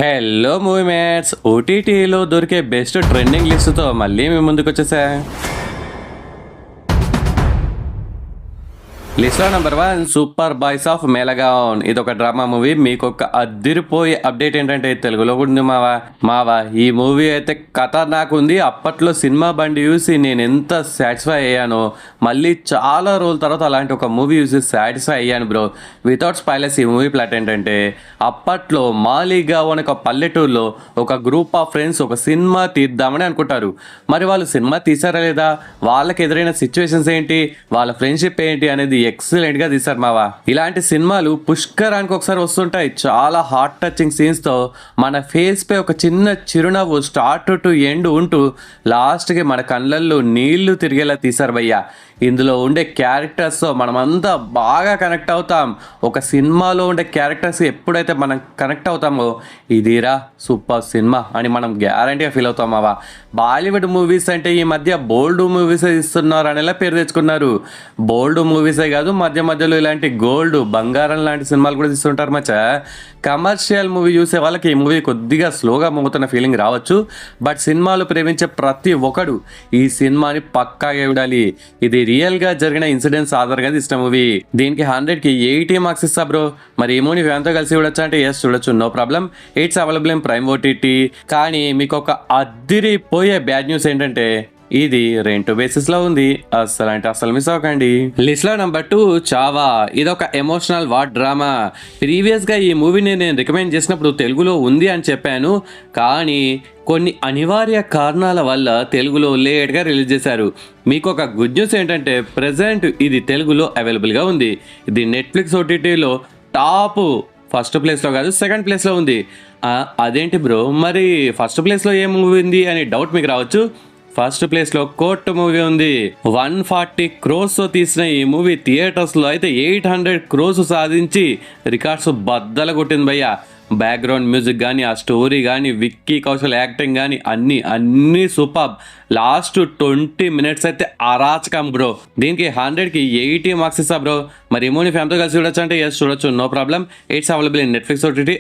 Hello movie mates, ఓటీటీలో దొరికే best trending లిస్టుతో మళ్ళీ మీ ముందుకు వచ్చేసా. లిస్ట్లో నెంబర్ 1 సూపర్ బాయ్స్ ఆఫ్ మేళగాన్. ఇది ఒక డ్రామా మూవీ. మీకు ఒక అదిరిపోయే అప్డేట్ ఏంటంటే తెలుగులో కూడా ఉంది మావా. ఈ మూవీ అయితే ఖతర్నాక్ ఉంది. అప్పట్లో సినిమా బండి చూసి నేను ఎంత సాటిస్ఫై అయ్యానో, మళ్ళీ చాలా రోజుల తర్వాత అలాంటి ఒక మూవీ చూసి సాటిస్ఫై అయ్యాను బ్రో. వితౌట్ స్పాయిలర్స్, ఈ మూవీ ప్లాట్ ఏంటంటే, అప్పట్లో మాలిగావ్ అనే ఒక పల్లెటూరులో ఒక గ్రూప్ ఆఫ్ ఫ్రెండ్స్ ఒక సినిమా తీద్దామని అనుకుంటారు. మరి వాళ్ళు సినిమా తీసారా లేదా, వాళ్ళకి ఎదురైన సిచ్యువేషన్స్ ఏంటి, వాళ్ళ ఫ్రెండ్షిప్ ఏంటి అనేది ఎక్సలెంట్ గా తీశారు మావా. ఇలాంటి సినిమాలు పుష్కరానికి ఒకసారి వస్తుంటాయి. చాలా హార్ట్ టచింగ్ సీన్స్ తో మన ఫేస్ పై ఒక చిన్న చిరునవ్వు స్టార్ట్ టు ఎండ్ ఉంటూ లాస్ట్ కి మన కళ్ళల్లో నీళ్లు తిరిగేలా తీశారు భయ్యా. ఇందులో ఉండే క్యారెక్టర్స్తో మనమంతా బాగా కనెక్ట్ అవుతాం. ఒక సినిమాలో ఉండే క్యారెక్టర్స్ ఎప్పుడైతే మనం కనెక్ట్ అవుతామో, ఇదిరా సూపర్ సినిమా అని మనం గ్యారంటీగా ఫీల్ అవుతామావా. బాలీవుడ్ మూవీస్ అంటే ఈ మధ్య బోల్డ్ మూవీస్ ఇస్తున్నారు అనేలా పేరు తెచ్చుకున్నారు. బోల్డ్ మూవీసే కాదు, మధ్య మధ్యలో ఇలాంటి గోల్డ్ బంగారం లాంటి సినిమాలు కూడా తీస్తుంటారు మచ్చా. కమర్షియల్ మూవీ చూసే వాళ్ళకి ఈ మూవీ కొద్దిగా స్లోగా మోగుతున్న ఫీలింగ్ రావచ్చు. బట్ సినిమాలు ప్రేమించే ప్రతి ఒక్కడు ఈ సినిమాని పక్కాగా చూడాలి. ఇది రియల్గా జరిగిన ఇన్సిడెంట్స్ ఆధారంగా తీసిన మూవీ. దీనికి 100కి 80 మార్క్స్ ఇస్తా బ్రో. మరి ఈ మూవీ ఫ్యాన్తో కలిసి చూడొచ్చు అంటే ఎస్ చూడొచ్చు, no problem. It's available in Prime OTT. కానీ మీకు ఒక అదిరిపోయే బ్యాడ్ న్యూస్ ఏంటంటే, ఇది రెంట్ బేసిస్ లో ఉంది. అసలు మిస్ అవ్వకండి. లిస్ట్ లో నెంబర్ 2 చావా. ఇదొక ఎమోషనల్ వార్ డ్రామా. ప్రీవియస్ గా ఈ మూవీని నేను రికమెండ్ చేసినప్పుడు తెలుగులో ఉంది అని చెప్పాను. కానీ కొన్ని అనివార్య కారణాల వల్ల తెలుగులో లేట్గా రిలీజ్ చేశారు. మీకు ఒక గుడ్ న్యూస్ ఏంటంటే, ప్రెజెంట్ ఇది తెలుగులో అవైలబుల్గా ఉంది. ఇది నెట్ఫ్లిక్స్ ఓటీటీలో టాప్ ఫస్ట్ ప్లేస్లో కాదు, సెకండ్ ప్లేస్లో ఉంది. అదేంటి బ్రో, మరి ఫస్ట్ ప్లేస్లో ఏ మూవీ ఉంది అని డౌట్ మీకు రావచ్చు. ఫస్ట్ ప్లేస్ లో కోర్ట్ మూవీ ఉంది. 140 crores తీసిన ఈ మూవీ థియేటర్స్ లో అయితే 800 crores సాధించి రికార్డ్స్ బద్దల కొట్టింది భయ్యా. బ్యాక్గ్రౌండ్ మ్యూజిక్ కానీ, ఆ స్టోరీ కానీ, విక్కీ కౌశల్ యాక్టింగ్ కానీ అన్నీ సూపర్. లాస్ట్ 20 minutes అయితే అరాచకం బ్రో. దీనికి 100కి 80 మార్క్స్ ఇస్తా బ్రో. మరి ఏమోని ఫ్యామిలీతో కలిసి చూడొచ్చు అంటే ఎస్ చూడొచ్చు, no problem. It's available in Netflix OTT.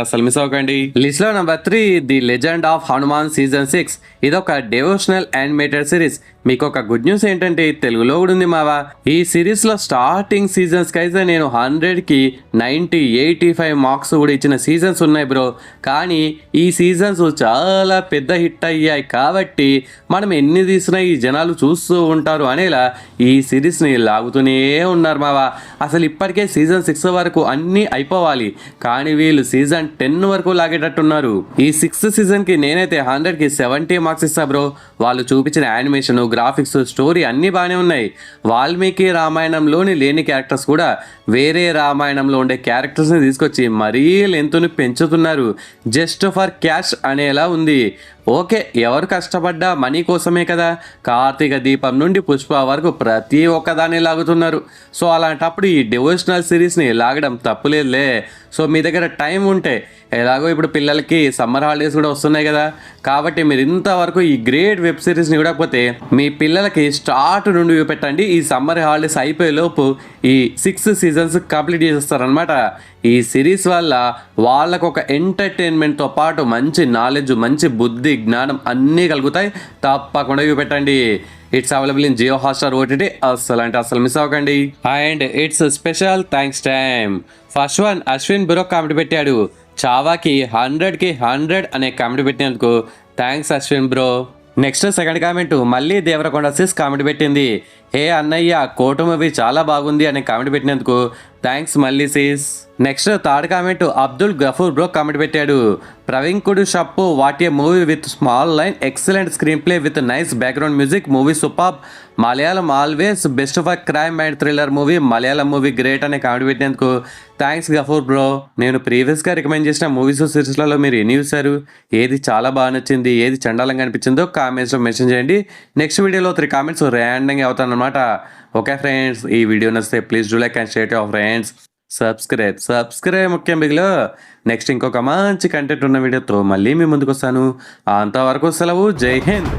అసలు మిస్ అవ్వకండి. లిస్ట్ లో number 3 the legend of Hanuman season 6. ఇదొక డెవోషనల్ యానిమేటెడ్ సిరీస్. మీకు ఒక గుడ్ న్యూస్ ఏంటంటే, తెలుగులో కూడా ఉంది మావా. ఈ సిరీస్ లో స్టార్టింగ్ సీజన్స్ కి అయితే నేను 100కి 90, 85 మార్క్స్ కూడా ఇచ్చిన సీజన్స్ ఉన్నాయి బ్రో. కానీ ఈ సీజన్స్ చాలా పెద్ద హిట్ అయ్యాయి కాబట్టి మనం ఎన్ని తీసినా ఈ జనాలు చూస్తూ ఉంటారు అనేలా ఈ సిరీస్ని లాగుతూనే ఉన్నారు మావా. అసలు ఇప్పటికే సీజన్ 6 వరకు అన్నీ అయిపోవాలి, కానీ వీళ్ళు సీజన్ 10 వరకు లాగేటట్టున్నారు. ఈ 6th సీజన్కి నేనైతే 100కి 70 మార్క్స్ ఇస్తా బ్రో. వాళ్ళు చూపించిన యానిమేషన్, గ్రాఫిక్స్, స్టోరీ అన్నీ బాగానే ఉన్నాయి. వాల్మీకి రామాయణంలోని లేని క్యారెక్టర్స్ కూడా వేరే రామాయణంలో ఉండే క్యారెక్టర్స్ని తీసుకొచ్చి మరీ లెంత్ని పెంచుతున్నారు. జస్ట్ ఫర్ క్యాష్ అనేలా ఉంది. ఓకే, ఎవరు కష్టపడ్డా మనీ కోసమే కదా. కార్తీక దీపం నుండి పుష్ప వరకు ప్రతి ఒక్కదాన్ని లాగుతున్నారు. సో అలాంటప్పుడు ఈ డివోషనల్ సిరీస్ని లాగడం తప్పులేదులే. సో మీ దగ్గర టైం ఉంటే, ఎలాగో ఇప్పుడు పిల్లలకి సమ్మర్ హాలిడేస్ కూడా వస్తున్నాయి కదా, కాబట్టి మీరు ఇంతవరకు ఈ గ్రేట్ వెబ్ సిరీస్ని చూడకపోతే మీ పిల్లలకి స్టార్ట్ నుండి చూపెట్టండి. ఈ సమ్మర్ హాలిడేస్ అయిపోయేలోపు ఈ 6 seasons కంప్లీట్ చేసేస్తారనమాట. ఈ సిరీస్ వల్ల వాళ్ళకు ఒక ఎంటర్టైన్మెంట్తో పాటు మంచి నాలెడ్జ్, మంచి బుద్ధి, జ్ఞానం అన్నీ కలుగుతాయి. తప్పకుండా చూపెట్టండి. It's available in Jio Hotstar OTT. అసలు మిస్ అవ్వకండి. And it's special thanks time. First one Ashwin bro comment పెట్టాడు. చావాకి 100కి 100 అనే కామెంట్ పెట్టినందుకు thanks Ashwin bro. Next second comment మళ్ళీ దేవరకొండ సిస్ కామెంట్ పెట్టింది. హే అన్నయ్య, కోట మూవీ చాలా బాగుంది అనే కామెంట్ పెట్టినందుకు థ్యాంక్స్ మళ్ళీ sis. Next third comment Abdul Gafoor bro comment పెట్టాడు. ప్రవీణ్ కుడు షప్పు, what a movie with small line, excellent screenplay with nice background music, movie super, Malayalam always best for crime and thriller movie, Malayalam movie great అనే comment పెట్టినందుకు thanks Gafoor bro. నేను ప్రీవియస్గా recommend చేసిన movies సిరీస్లలో మీరు ఎన్ని చూసారు, ఏది చాలా బాగా నచ్చింది, ఏది చండాలంగా అనిపించిందో కామెంట్స్లో మెన్షన్ చేయండి. నెక్స్ట్ వీడియోలో 3 కామెంట్స్ ర్యాండంగా అవుతాను అనమాట. ఓకే ఫ్రెండ్స్, ఈ వీడియో నచ్చితే please do like and share to your friends. Subscribe ముఖ్యం బిగ్లో. నెక్స్ట్ ఇంకొక మంచి కంటెంట్ ఉన్న వీడియోతో మళ్ళీ మీ ముందుకు వస్తాను. అంతవరకు సెలవు. జై హింద్.